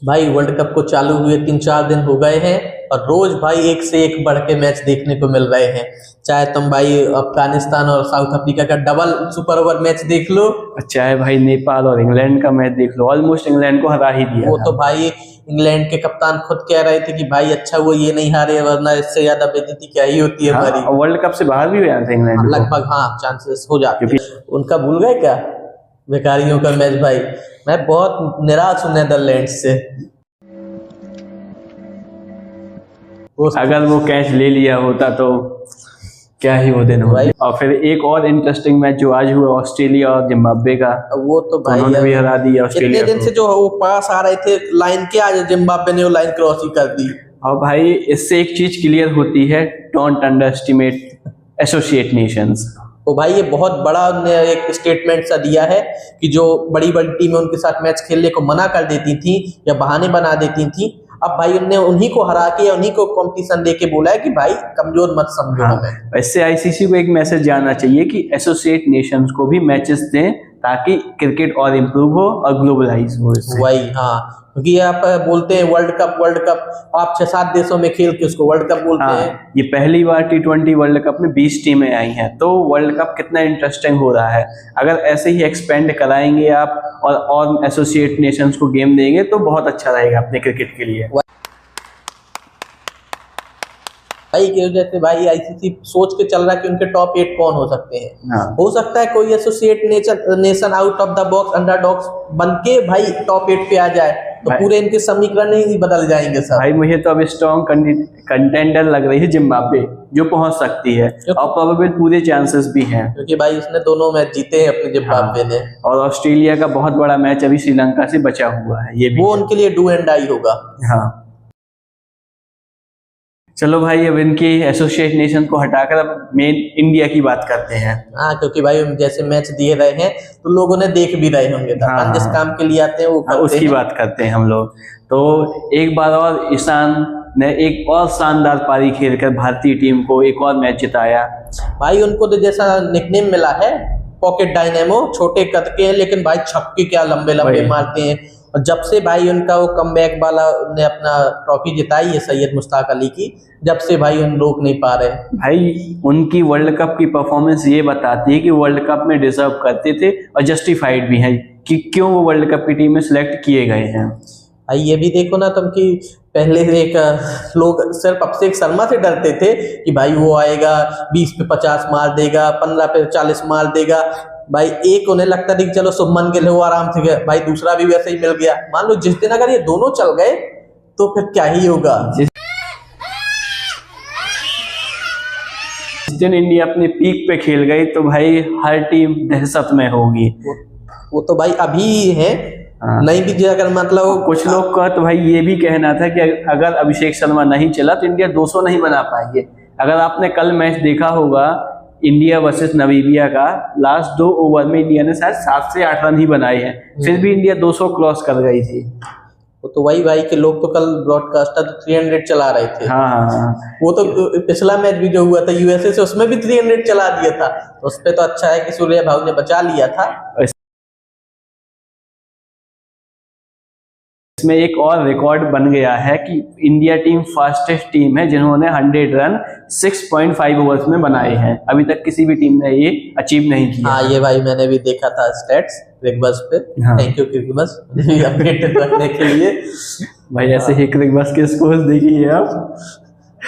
भाई world cup को चालू हुए 3-4 दिन हो गए हैं और रोज भाई एक से एक बढ़ के मैच देखने को मिल रहे हैं। चाहे तुम भाई अफगानिस्तान और साउथ अफ्रीका का डबल सुपर ओवर मैच देख लो, चाहे भाई नेपाल और इंग्लैंड का मैच देख लो, ऑलमोस्ट इंग्लैंड को हरा ही दिया वो था। तो भाई इंग्लैंड के कप्तान खुद कह रहे थे कि भाई अच्छा वो ये नहीं हारे, वरना इससे ज्यादा बेइज्जती क्या ही होती है हमारी। वर्ल्ड कप से बाहर भी हो जाते इंग्लैंड को। लगभग हाँ, चांसेस हो जाते हैं। उनका भूल गए क्या बेकारियों का मैच? भाई मैं बहुत निराश हूं नेदरलैंड से। अगर वो कैच ले लिया होता तो क्या ही वो दिन होता। और फिर एक और इंटरेस्टिंग मैच जो आज हुआ ऑस्ट्रेलिया और जिम्बाब्वे का, वो तो भाई उन्होंने भी हरा दिया ऑस्ट्रेलिया इतने दिन से जो वो पास आ रहे थे लाइन के, आज जिम्बाब्वे ने वो लाइन क्रॉस ही कर दी। और भाई इससे एक चीज क्लियर होती है, don't under estimate associate Nations. तो भाई ये बहुत बड़ा एक स्टेटमेंट सा दिया है कि जो बड़ी बड़ी टीमें उनके साथ मैच खेलने को मना कर देती थी या बहाने बना देती थी, अब भाई उन्होंने उन्हीं को हरा के या उन्हीं को कंपटीशन दे के बोला है कि भाई कमजोर मत समझो हमें। इससे आईसीसी को एक मैसेज जाना चाहिए कि एसोसिएट नेशंस को भी मैचेस दें ताकि क्रिकेट और इम्प्रूव हो और ग्लोबलाइज हो। वही हाँ, क्योंकि आप बोलते हैं वर्ल्ड कप, आप 6-7 देशों में खेल के उसको वर्ल्ड कप बोलते हैं। ये पहली बार T20 वर्ल्ड कप में 20 टीमें आई हैं, तो वर्ल्ड कप कितना इंटरेस्टिंग हो रहा है। अगर ऐसे ही एक्सपेंड कराएंगे आप और एसोसिएट नेशंस को गेम देंगे तो बहुत अच्छा रहेगा अपने क्रिकेट के लिए। भाई की वजह से भाई आईसीसी सोच के चल रहा है कि उनके टॉप 8 कौन हो सकते हैं। हो सकता है कोई associate nation out of the box underdogs बन के भाई टॉप 8 पे आ जाए, तो पूरे इनके समीकरण ही बदल जाएंगे सर। भाई मुझे तो अब स्ट्रॉन्ग कंटेंडर लग रही है जिम्बाब्वे, जो पहुंच सकती है और प्रोबेबल पूरे चांसेस भी हैं, क्योंकि भाई उसने दोनों मैच जीते हैं अपने जिम्बाब्वे ने। और ऑस्ट्रेलिया का बहुत बड़ा मैच अभी श्रीलंका से बचा हुआ है, ये भी वो उनके लिए डू एंड डाई होगा। हाँ चलो भाई, अब इनकी एसोसिएट नेशन को हटाकर अब मेन इंडिया की बात करते हैं। हाँ, क्योंकि भाई जैसे मैच दिए रहे हैं तो लोगों ने देख भी रहे होंगे। हाँ, जिस काम के लिए आते हैं वो करते उसकी हैं। बात करते हैं हम लोग। तो एक बार और ईशान ने एक और शानदार पारी खेलकर भारतीय टीम को एक और मैच जिताया। भाई उनको तो जैसा निकनेम मिला है पॉकेट डायनेमो, छोटे कद के हैं लेकिन भाई छक्के क्या लंबे लंबे मारते हैं। और जब से भाई उनका वो कमबैक वाला ने अपना ट्रॉफी जिताई है सैयद मुश्ताक अली की, जब से भाई उन रोक नहीं पा रहे। भाई उनकी वर्ल्ड कप की परफॉर्मेंस ये बताती है कि वर्ल्ड कप में डिजर्व करते थे और जस्टिफाइड भी है कि क्यों वो वर्ल्ड कप की टीम में सिलेक्ट किए गए हैं। भाई ये भी देखो ना तुम कि पहले एक लोग सिर्फ अभिषेक शर्मा से डरते थे कि भाई वो आएगा 20 पे 50 मार देगा, 15 पे 40 मार देगा। भाई एक उन्हें लगता था कि चलो शुभमन गिल वो आराम से गया, भाई दूसरा भी वैसे ही मिल गया। मान लो जिस दिन अगर ये दोनों चल गए तो फिर क्या ही होगा। जिस दिन इंडिया अपने पीक पे खेल गई तो भाई हर टीम दहशत में होगी। वो तो भाई अभी है नहीं भी, अगर मतलब कुछ लोग का तो भाई ये भी कहना था कि अगर अभिषेक शर्मा नहीं चला तो इंडिया 200 नहीं बना पाएंगे। अगर आपने कल मैच देखा होगा इंडिया वर्सेस नामीबिया का, लास्ट 2 ओवर में इंडिया ने शायद 7 से 8 रन ही बनाए हैं, फिर भी इंडिया 200 क्रॉस कर गई थी। वो तो वही भाई के लोग तो कल ब्रॉडकास्टर तो 300 चला रहे थे। हाँ। वो तो पिछला मैच भी जो हुआ था यूएसए से, उसमें भी 300 चला दिया था। उस पे तो अच्छा है कि सूर्य भाव ने बचा लिया था। इसमें एक और रिकॉर्ड बन गया है कि इंडिया टीम फास्टेस्ट टीम है जिन्होंने 100 रन 6.5 ओवर्स में बनाए हैं। अभी तक किसी भी टीम ने ये अचीव नहीं किया। हाँ, ये भाई मैंने भी देखा था स्टैट्स क्रिकबज़ पे। थैंक यू क्रिकबज़ अपडेट रखने के लिए। भाई ऐसे ही क्रिकबज़ के स्कोर्स देखिए आप।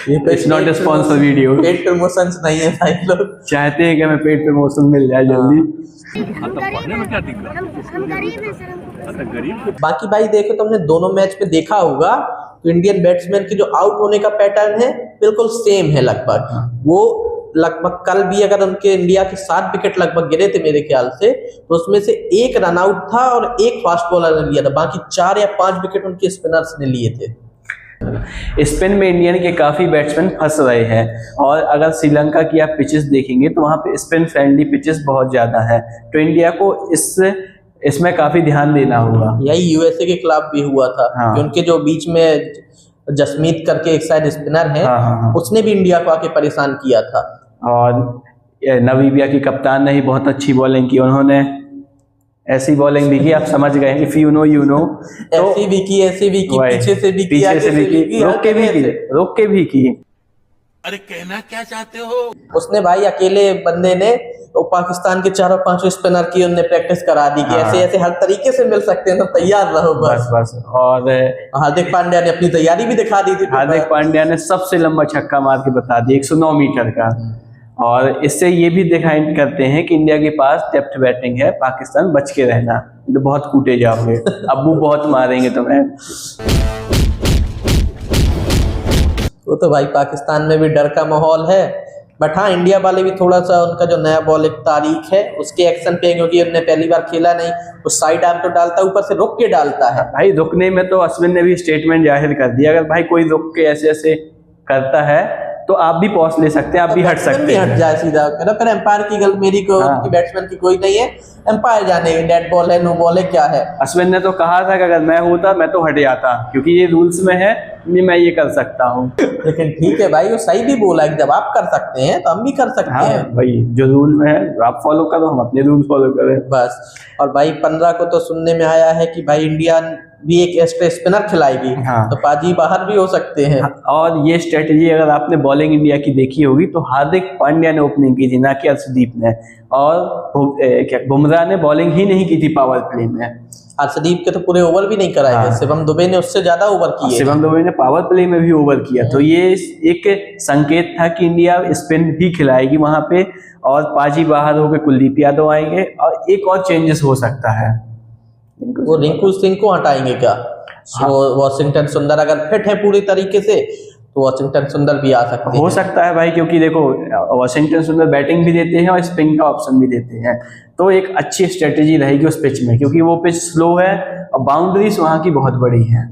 ये it's not a sponsor video. Paid promotions नहीं है भाई, लोग चाहते हैं कि हमें पेड प्रमोशन मिल जाए जल्दी। बाकी भाई देखो, तुमने दोनों मैच में देखा होगा तो इंडियन बैट्समैन की जो आउट होने का पैटर्न है बिल्कुल सेम है लगभग। वो लगभग कल भी अगर उनके इंडिया के 7 विकेट लगभग गिरे थे मेरे ख्याल से, तो उसमें से 1 रन आउट था और 1 फास्ट बॉलर ने लिया था, बाकी 4 या 5 विकेट उनके स्पिनर्स ने लिए थे। स्पिन में इंडियन के काफी बैट्समैन फंस रहे हैं, और अगर श्रीलंका की आप पिचेस देखेंगे तो वहां पे स्पिन फ्रेंडली पिचेस बहुत ज्यादा है, तो इंडिया को इसमें काफी ध्यान देना होगा। यही यूएसए के खिलाफ भी हुआ था। कि उनके जो बीच में जसमीत करके एक साइड स्पिनर है, उसने भी इंडिया को आके परेशान किया था। और नामीबिया की कप्तान ने ही बहुत अच्छी बॉलिंग की, उन्होंने ऐसी बॉलिंग भी की, आप समझ गए, if you know you know. तो ऐसी भी की, ऐसी भी की, वही, पीछे से भी की, पीछे आगे से भी की, हर रोक के भी जगह की, से। रोक के भी की। अरे कहना क्या चाहते हो? उसने भाई अकेले बंदे ने वो पाकिस्तान के 4-5 स्पिनर की उनने प्रैक्टिस करा दी कि हाँ। ऐसे ऐसे हर तरीके से मिल सकते हैं, तो तैयार रहो बस बस। बस। और हार्दिक पांड्या ने अपनी तैयारी भी दिखा दी थी। हार्दिक पांड्या ने सबसे लंबा छक्का मार के बता दिया 109 मीटर का। और इससे ये भी दिखाई करते हैं कि इंडिया के पास डेप्थ बैटिंग है, पाकिस्तान बच के रहना, तो बहुत कूटे जाओगे, अब्बू बहुत मारेंगे तुम्हें। वो तो भाई पाकिस्तान में भी डर का माहौल है, बट हाँ इंडिया वाले भी थोड़ा सा उनका जो नया बॉल एक तारीख है उसके एक्शन पे, क्योंकि उन्होंने पहली बार खेला नहीं, वो साइड आर्म तो डालता है, ऊपर से रुक के डालता है। भाई रुकने में तो अश्विन ने भी स्टेटमेंट जाहिर कर दिया, अगर भाई कोई रुक के ऐसे ऐसे करता है तो आप भी पॉज ले सकते हैं, आप भी हट सकते हट हैं। जाए सीधा, फिर एम्पायर की गल मेरी को, हाँ। उनकी बैट्समैन की कोई नहीं है, एम्पायर जाने डेड बॉल है, नो बॉल है, क्या है। अश्विन ने तो कहा था कि अगर मैं होता मैं तो हट जाता, क्योंकि ये रूल्स में है, मैं ये कर सकता हूँ। लेकिन ठीक है भाई, वो सही भी बोला कि जब आप कर सकते हैं तो हम भी कर सकते हाँ हैं। भाई, जो रूल में है आप फॉलो करो, हम अपने रूल फॉलो करें बस। और भाई 15 को तो सुनने में आया है कि भाई इंडिया भी एक एक्स्ट्रा स्पिनर खिलाएगी। हाँ। तो पाजी बाहर भी हो सकते हैं। और ये स्ट्रेटेजी अगर आपने बॉलिंग इंडिया की देखी होगी तो हार्दिक पांड्या ने ओपनिंग की थी, ना कि अर्शदीप ने। और बुमराह ने बॉलिंग ही नहीं की थी पावर प्ले में। अर्शदीप के तो पूरे ओवर भी नहीं कराए। हाँ। शिवम दुबे ने उससे ज्यादा ओवर किए। शिवम दुबे ने पावर प्ले में भी ओवर किया, तो ये एक संकेत था कि इंडिया स्पिन भी खिलाएगी वहां पे, और पाजी बाहर होकर कुलदीप यादव आएंगे, और एक और चेंजेस हो सकता है। वो रिंकू सिंह को हटाएंगे क्या? हाँ। वो वॉशिंगटन सुंदर अगर फिट है पूरी तरीके से तो वॉशिंगटन सुंदर भी आ सकते हो हैं। सकता है भाई, क्योंकि देखो वॉशिंगटन सुंदर बैटिंग भी देते हैं और स्पिन का ऑप्शन भी देते हैं, तो एक अच्छी स्ट्रेटेजी रहेगी उस पिच में, क्योंकि वो पिच स्लो है और बाउंड्रीज वहां की बहुत बड़ी है।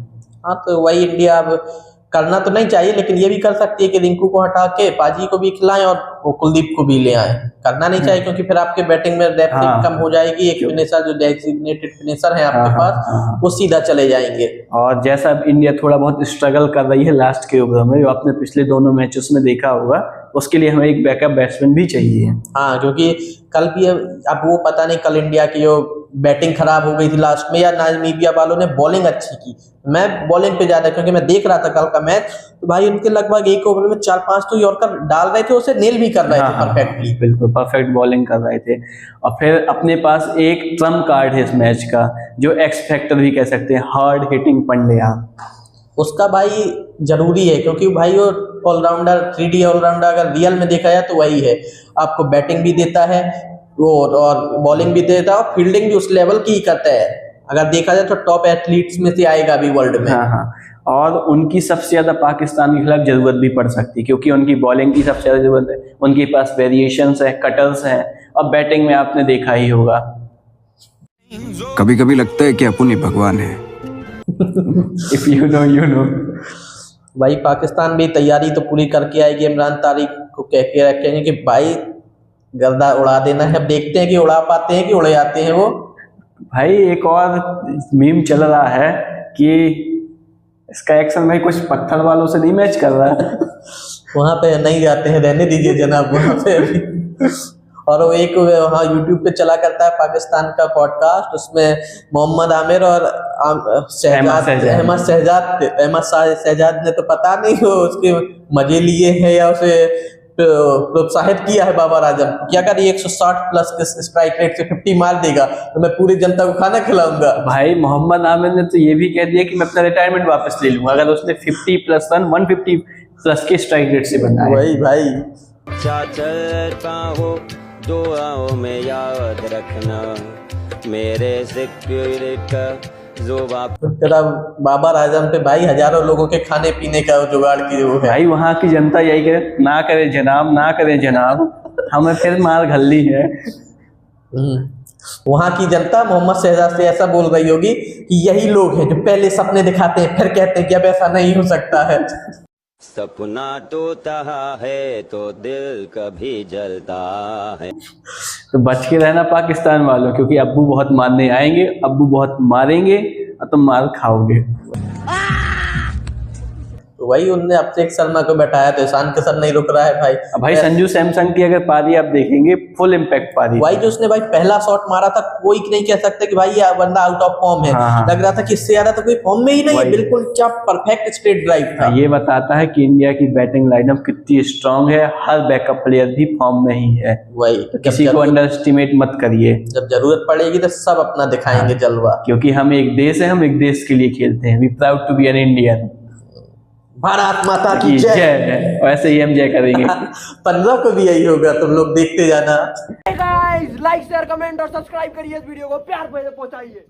हाँ, तो वही इंडिया अब करना तो नहीं चाहिए, लेकिन ये भी कर सकती है कि रिंकू को हटा के पाजी को भी खिलाएं और वो कुलदीप को भी ले आए। करना नहीं चाहिए, क्योंकि फिर आपके बैटिंग में डेप्थ हाँ। कम हो जाएगी। एक फिनिशर जो डेजिग्नेटेड फिनिशर है आपके हाँ, पास, हाँ। वो सीधा चले जाएंगे। और जैसा अब इंडिया थोड़ा बहुत स्ट्रगल कर रही है लास्ट के ओवर में, जो आपने पिछले दोनों मैचेस में देखा होगा, उसके लिए हमें एक बैकअप बैट्समैन भी चाहिए। हाँ, क्योंकि कल भी अब वो पता नहीं, कल इंडिया की जो बैटिंग खराब हो गई थी लास्ट में, या नामीबिया वालों ने बॉलिंग अच्छी की। मैं बॉलिंग पे ज्यादा, क्योंकि मैं देख रहा था कल का मैच, तो भाई उनके लगभग एक ओवर में 4-5 तो यॉर्कर डाल रहे थे, उसे नेल भी कर रहे थे परफेक्टली। बिल्कुल परफेक्ट बॉलिंग कर रहे थे। और फिर अपने पास एक ट्रम्प कार्ड है इस मैच का, जो एक्स फैक्टर भी कह सकते हैं, हार्ड हिटिंग पंड्या। उसका भाई जरूरी है, क्योंकि भाई वो ऑलराउंडर, 3D ऑलराउंडर अगर रियल में देखा जाए तो वही है। आपको बैटिंग भी देता है वो, और बॉलिंग भी देता है, और फील्डिंग भी उस लेवल की ही करता है। अगर देखा जाए तो टॉप एथलीट्स में से आएगा अभी वर्ल्ड में। हाँ हाँ। और उनकी सबसे ज्यादा पाकिस्तान के खिलाफ जरूरत भी पड़ सकती है, क्योंकि उनकी बॉलिंग की सबसे ज्यादा जरूरत है। उनके पास वेरिएशंस है, कटर्स हैं, और बैटिंग में आपने देखा ही होगा। कभी कभी लगता है कि अपन ही भगवान है। If you know you know. भाई पाकिस्तान भी तैयारी तो पूरी करके आएगी। इमरान तारिक को कह के रखेंगे कि भाई गर्दा उड़ा देना है। अब देखते हैं कि उड़ा पाते हैं कि उड़ जाते हैं वो। भाई एक और मीम चल रहा है कि इसका एक्शन भाई कुछ पत्थर वालों से नहीं मैच कर रहा है। वहां पे नहीं जाते हैं, रहने दीजिए जनाब वहां पे अभी। और वो एक वहाँ यूट्यूब पे चला करता है पाकिस्तान का पॉडकास्ट, उसमें मोहम्मद आमिर और अहमद शहजाद ने तो पता नहीं वो उसके मजे लिए हैं या उसे प्रोत्साहित किया है बाबर आजम कि अगर ये 160 प्लस के स्ट्राइक रेट से 50 मार देगा तो मैं पूरी जनता को खाना खिलाऊंगा। भाई मोहम्मद आमिर ने तो ये भी कह दिया कि मैं अपना रिटायरमेंट वापस ले लूंगा अगर उसने 50 प्लस रन 150 प्लस के स्ट्राइक रेट से बनाए। वही भाई चलता हो दुआओं में याद रखना मेरे जिक्र का तेरा बाबर आजम पे भाई हजारों लोगों के खाने पीने का जुगाड़ की वो है। भाई वहाँ की जनता यही कहे ना करे जनाब, ना करे जनाब, हमें फिर मार घल्ली है। वहाँ की जनता मोहम्मद शहजाद से ऐसा बोल रही होगी कि यही लोग हैं जो पहले सपने दिखाते हैं फिर कहते हैं कि अब ऐसा नहीं हो सकता है। सपना टूटा है तो दिल कभी जलता है। तो बच के रहना पाकिस्तान वालों, क्योंकि अब्बू बहुत मारने आएंगे, अब्बू बहुत मारेंगे और तुम मार खाओगे। तो वही उनने अभिषेक शर्मा को बैठाया तो ईशान किशन नहीं रुक रहा है भाई। भाई संजू सैमसन की अगर पारी आप देखेंगे फुल इम्पैक्ट पारी, भाई जो उसने भाई पहला शॉट मारा था कोई नहीं कह सकता कि भाई ये बंदा आउट ऑफ फॉर्म है। हाँ। लग रहा था कि इससे ज्यादा तो कोई फॉर्म में ही नहीं है, बिल्कुल क्या परफेक्ट स्ट्रेट ड्राइव था। ये बताता है कि इंडिया की बैटिंग लाइनअप कितनी स्ट्रांग है, हर बैकअप प्लेयर भी फॉर्म में ही है। वही तो किसी को अंडर एस्टिमेट मत करिए, जब जरूरत पड़ेगी तो सब अपना दिखाएंगे जलवा, क्योंकि हम एक देश है, हम एक देश के लिए खेलते हैं। We proud to be an Indian. Bharat माता की जय। जय, वैसे ही हम जय करेंगे। 15 को भी यही होगा, तुम लोग देखते जाना। लाइक शेयर कमेंट और सब्सक्राइब करिए इस वीडियो को, प्यार पहुंचाइए।